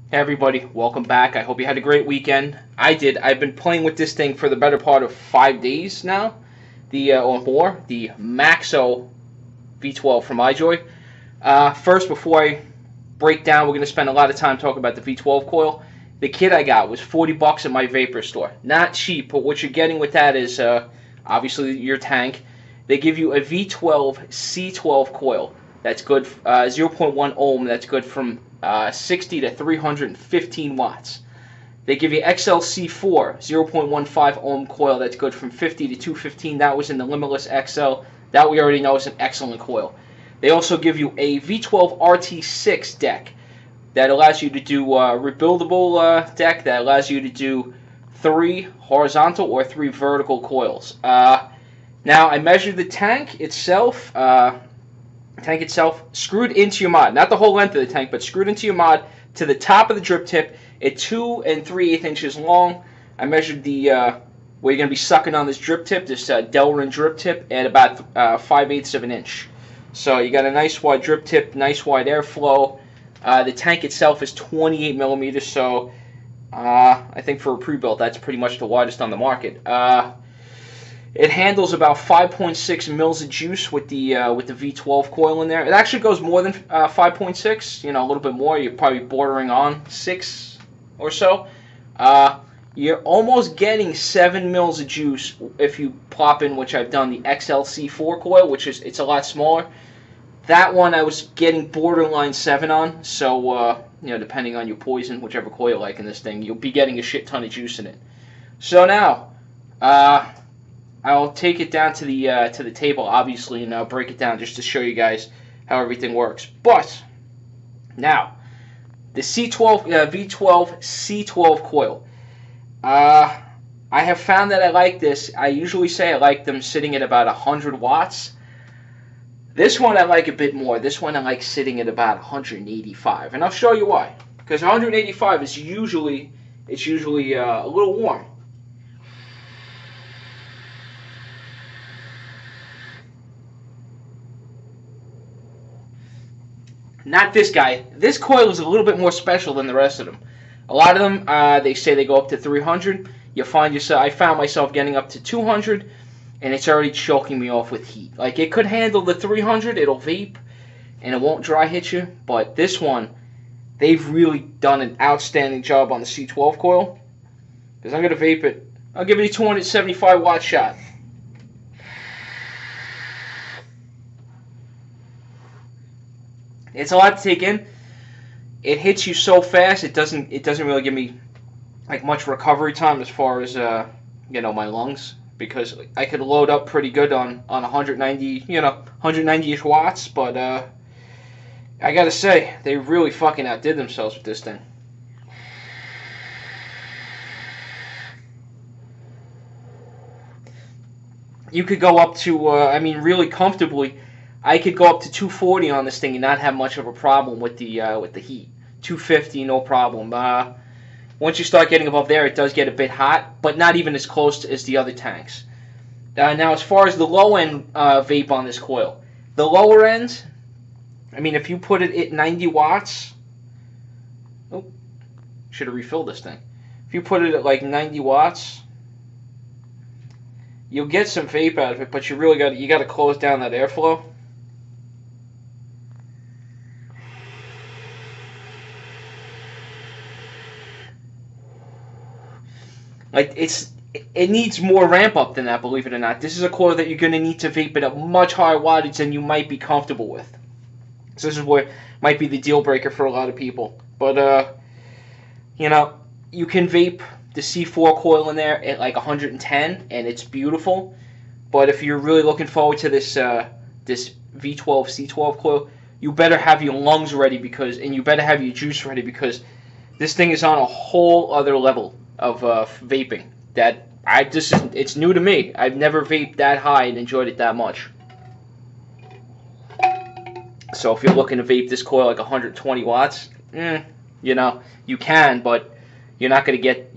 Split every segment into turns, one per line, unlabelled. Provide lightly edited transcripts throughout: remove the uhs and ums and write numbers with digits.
Hey everybody, welcome back. I hope you had a great weekend. I did. I've been playing with this thing for the better part of 5 days now, or more. The Maxo V12 from iJoy. First, before I break down, we're going to spend a lot of time talking about the V12 Coil. The kit I got was $40 at my vapor store. Not cheap, but what you're getting with that is obviously your tank. They give you a V12 C12 coil. That's good, 0.1 ohm. That's good from 60 to 315 watts. They give you XLC4, 0.15 ohm coil. That's good from 50 to 215. That was in the Limitless XL. That we already know is an excellent coil. They also give you a V12 RT6 deck that allows you to do rebuildable deck that allows you to do 3 horizontal or 3 vertical coils. Now I measured the tank itself. Screwed into your mod, not the whole length of the tank, but screwed into your mod to the top of the drip tip at 2 3/8 inches long. I measured the where you're going to be sucking on this drip tip, this Delrin drip tip, at about 5/8 of an inch. So you got a nice wide drip tip, nice wide airflow. The tank itself is 28 millimeters, so I think for a pre-built, that's pretty much the widest on the market. It handles about 5.6 mils of juice with the V12 coil in there. It actually goes more than 5.6, a little bit more. You're probably bordering on 6 or so. You're almost getting 7 mils of juice if you plop in, which I've done, the XLC4 coil, which it's a lot smaller. That one I was getting borderline 7 on, so depending on your poison, whichever coil you like in this thing, you'll be getting a shit ton of juice in it. So now, I'll take it down to the table, obviously, and I'll break it down just to show you guys how everything works. But now, the V12 C12 coil. I have found that I like this. I usually say I like them sitting at about 100 watts. This one I like a bit more. This one I like sitting at about 185, and I'll show you why. Because 185 is usually a little warm. Not this guy. This coil is a little bit more special than the rest of them. A lot of them, they say they go up to 300. I found myself getting up to 200, and it's already choking me off with heat. Like, it could handle the 300, it'll vape, and it won't dry hit you. But this one, they've really done an outstanding job on the C12 coil. Because I'm going to vape it. I'll give it a 275 watt shot. It's a lot to take in. It hits you so fast. It doesn't really give me like much recovery time as far as my lungs, because I could load up pretty good on 190-ish watts. But I gotta say, they really fucking outdid themselves with this thing. You could go up to really comfortably. I could go up to 240 on this thing and not have much of a problem with the heat. 250, no problem. Once you start getting above there, it does get a bit hot, but not even as close as the other tanks. Now, as far as the low end vape on this coil, the lower end, if you put it at 90 watts, should have refilled this thing. If you put it at like 90 watts, you'll get some vape out of it, but you got to close down that airflow. Like, it needs more ramp up than that, believe it or not. This is a coil that you're going to need to vape at a much higher wattage than you might be comfortable with. So this is where might be the deal breaker for a lot of people. But you can vape the C4 coil in there at like 110, and it's beautiful. But if you're really looking forward to this this V12 C12 coil, you better have your lungs ready, and you better have your juice ready, because this thing is on a whole other level of vaping that it's new to me. I've never vaped that high and enjoyed it that much. So if you're looking to vape this coil like 120 watts, you can, but you're not gonna get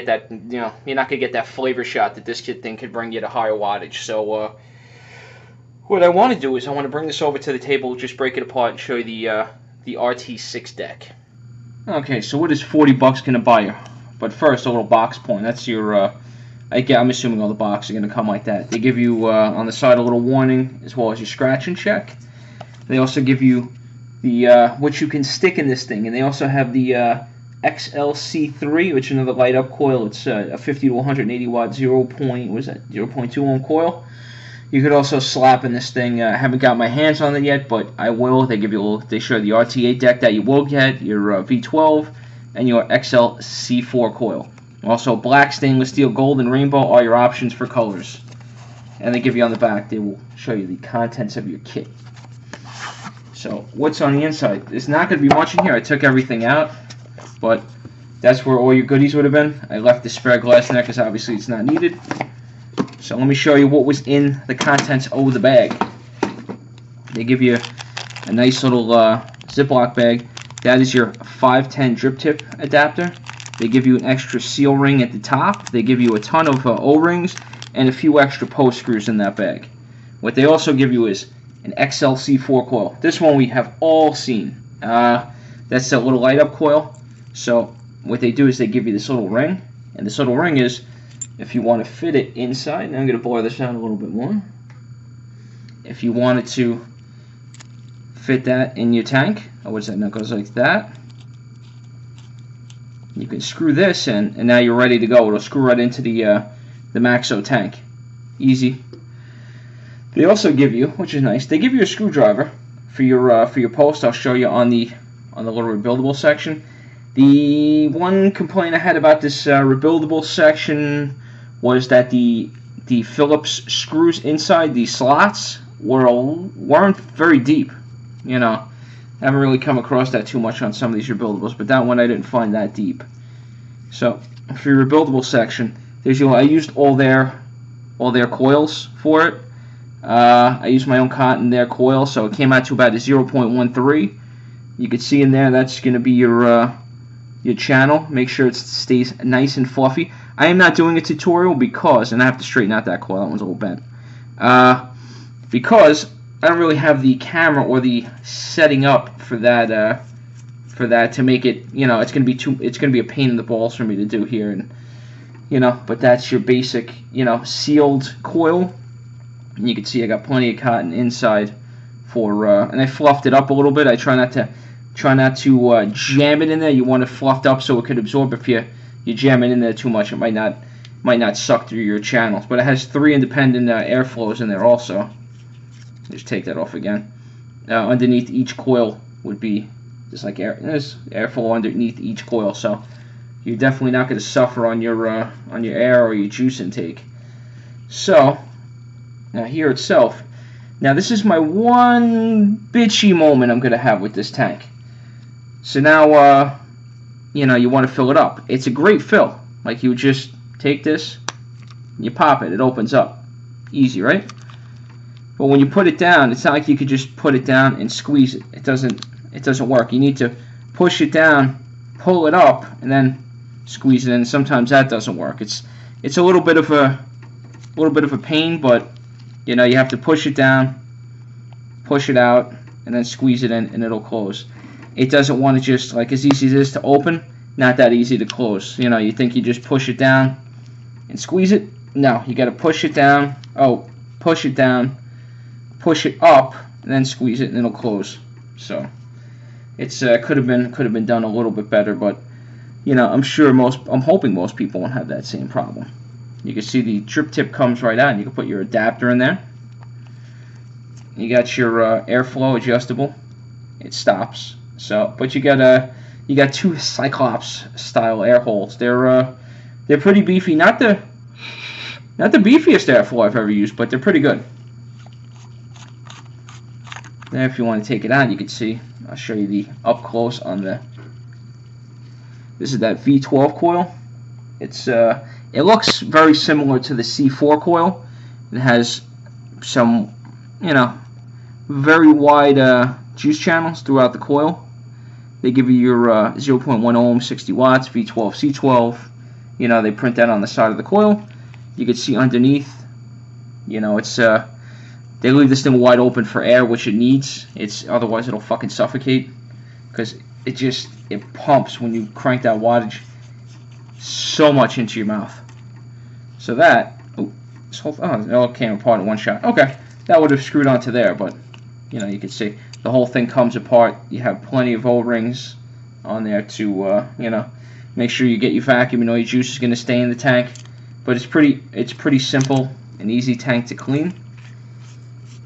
that flavor shot that this thing could bring you to higher wattage. So what I want to do is I want to bring this over to the table, just break it apart, and show you the RT6 deck. Okay, so what is 40 bucks gonna buy you? But first, a little box point. That's your, I'm assuming all the boxes are gonna come like that. They give you, on the side, a little warning, as well as your scratch and check. They also give you the, what you can stick in this thing. And they also have the, XLC3, which is another light up coil. It's a 50 to 180 watt 0.2 ohm coil. You could also slap in this thing. I haven't got my hands on it yet, but I will. They give you a little, they show the RTA deck that you will get, your V12, and your XLC4 coil. Also, black, stainless steel, gold, and rainbow are your options for colors. And they give you on the back, they will show you the contents of your kit. So, what's on the inside? There's not going to be much in here. I took everything out, but that's where all your goodies would have been. I left the spare glass in there because obviously it's not needed. So let me show you what was in the contents of the bag. They give you a nice little Ziploc bag. That is your 510 drip tip adapter. They give you an extra seal ring at the top. They give you a ton of O-rings and a few extra post screws in that bag. What they also give you is an XLC4 coil. This one we have all seen. That's that little light up coil. So what they do is they give you this little ring, and this little ring is, if you want to fit it inside, and I'm going to blur this out a little bit more. If you wanted to fit that in your tank, oh, what's that? Now it goes like that. You can screw this in, and now you're ready to go. It'll screw right into the Maxo tank. Easy. They also give you, which is nice, they give you a screwdriver for your post. I'll show you on the little rebuildable section. The one complaint I had about this rebuildable section was that the Phillips screws inside these slots weren't very deep. You know, I haven't really come across that too much on some of these rebuildables, but that one I didn't find that deep. So for your rebuildable section, there's I used all their coils for it. I used my own cotton there coil, so it came out to about a 0.13. You can see in there that's going to be your channel. Make sure it stays nice and fluffy. I am not doing a tutorial because, and I have to straighten out that coil, that one's a little bent, because I don't really have the camera or the setting up for that to make it, you know, it's gonna be a pain in the balls for me to do here, and you know, but that's your basic, you know, sealed coil. And you can see I got plenty of cotton inside for, and I fluffed it up a little bit. I try not to jam it in there. You want it fluffed up so it could absorb. If you jam it in there too much, it might not suck through your channels. But it has 3 independent airflows in there also. Just take that off again. Underneath each coil would be just like there's airflow underneath each coil, so you're definitely not going to suffer on your air or your juice intake. So now here itself. Now this is my one bitchy moment I'm going to have with this tank. So now, you know, you want to fill it up. It's a great fill. Like, you would just take this, you pop it, it opens up. Easy, right? But when you put it down, it's not like you could just put it down and squeeze it. It doesn't work. You need to push it down, pull it up, and then squeeze it in. Sometimes that doesn't work. It's a little bit of a pain, but you know, you have to push it down, push it out, and then squeeze it in, and it'll close. It doesn't want to just, like, as easy as it is to open, not that easy to close. You know, you think you just push it down and squeeze it. No, you got to push it down. Oh, push it down, push it up, and then squeeze it, and it'll close. So it's could have been done a little bit better, but you know, I'm hoping most people won't have that same problem. You can see the drip tip comes right out, and you can put your adapter in there. You got your airflow adjustable. It stops. So, but you got 2 Cyclops style air holes. They're pretty beefy. Not the beefiest airflow I've ever used, but they're pretty good. Now, if you want to take it out, you can see. I'll show you the up close on the. This is that V12 coil. It looks very similar to the C4 coil. It has some, you know, very wide juice channels throughout the coil. They give you your 0.1 ohm, 60 watts, V12 C12. You know, they print that on the side of the coil. You can see underneath, you know, it's they leave this thing wide open for air, which it needs. Otherwise it'll fucking suffocate, because it pumps when you crank that wattage so much into your mouth. So that, this whole, it all came apart in one shot. Okay, that would have screwed onto there, but you know, you can see the whole thing comes apart. You have plenty of O-rings on there to you know, make sure you get your vacuum and all your juice is going to stay in the tank. But it's pretty simple and easy tank to clean.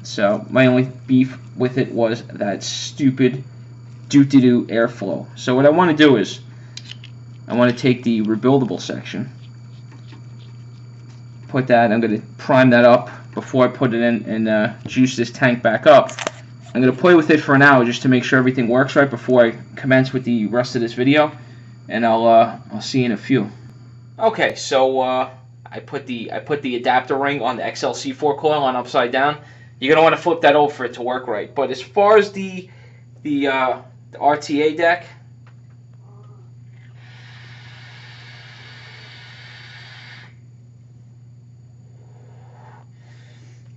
So my only beef with it was that stupid doo-doo airflow. So what I want to do is I want to take the rebuildable section, put that, I'm going to prime that up before I put it in and juice this tank back up. I'm going to play with it for an hour just to make sure everything works right before I commence with the rest of this video, and I'll see you in a few. Okay, so I put the adapter ring on the XL-C4 coil on upside down. You're gonna want to flip that over for it to work right. But as far as the RTA deck,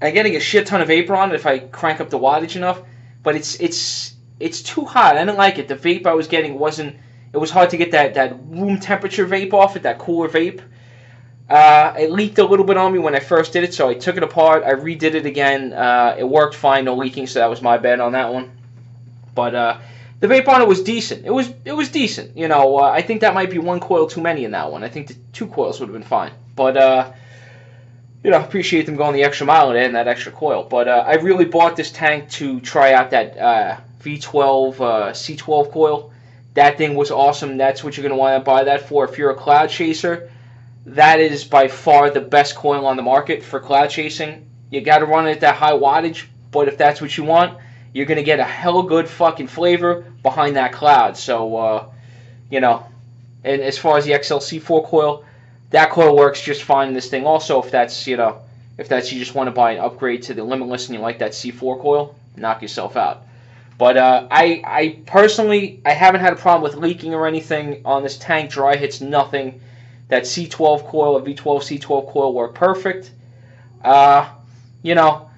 I'm getting a shit ton of vapor on it if I crank up the wattage enough. But it's too hot. I didn't like it. The vape I was getting wasn't. It was hard to get that room temperature vape off it, that cooler vape. It leaked a little bit on me when I first did it, so I took it apart. I redid it again. It worked fine, no leaking, so that was my bad on that one. But the vape on it was decent. It was decent. You know, I think that might be one coil too many in that one. I think the 2 coils would have been fine. But you know, appreciate them going the extra mile and adding that extra coil. But I really bought this tank to try out that V12 C12 coil. That thing was awesome. That's what you're going to want to buy that for if you're a cloud chaser. That is by far the best coil on the market for cloud chasing. You got to run it at that high wattage, but if that's what you want, you're going to get a hell good fucking flavor behind that cloud. So, you know, and as far as the XL-C4 coil, that coil works just fine in this thing. Also, if that's, you know, if that's you just want to buy an upgrade to the Limitless and you like that C4 coil, knock yourself out. But I personally, I haven't had a problem with leaking or anything on this tank. Dry hits, nothing. That C12 coil, a V12 C12 coil, worked perfect. You know,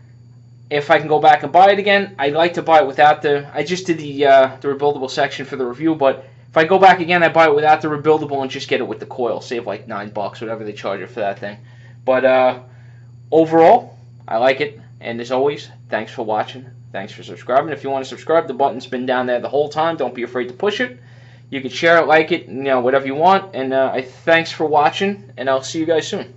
if I can go back and buy it again, I'd like to buy it without the. I just did the rebuildable section for the review, but if I go back again, I buy it without the rebuildable and just get it with the coil. Save like $9, whatever they charge it for that thing. But overall, I like it. And as always, thanks for watching. Thanks for subscribing. If you want to subscribe, the button's been down there the whole time. Don't be afraid to push it. You can share it, like it, you know, whatever you want. And thanks for watching, and I'll see you guys soon.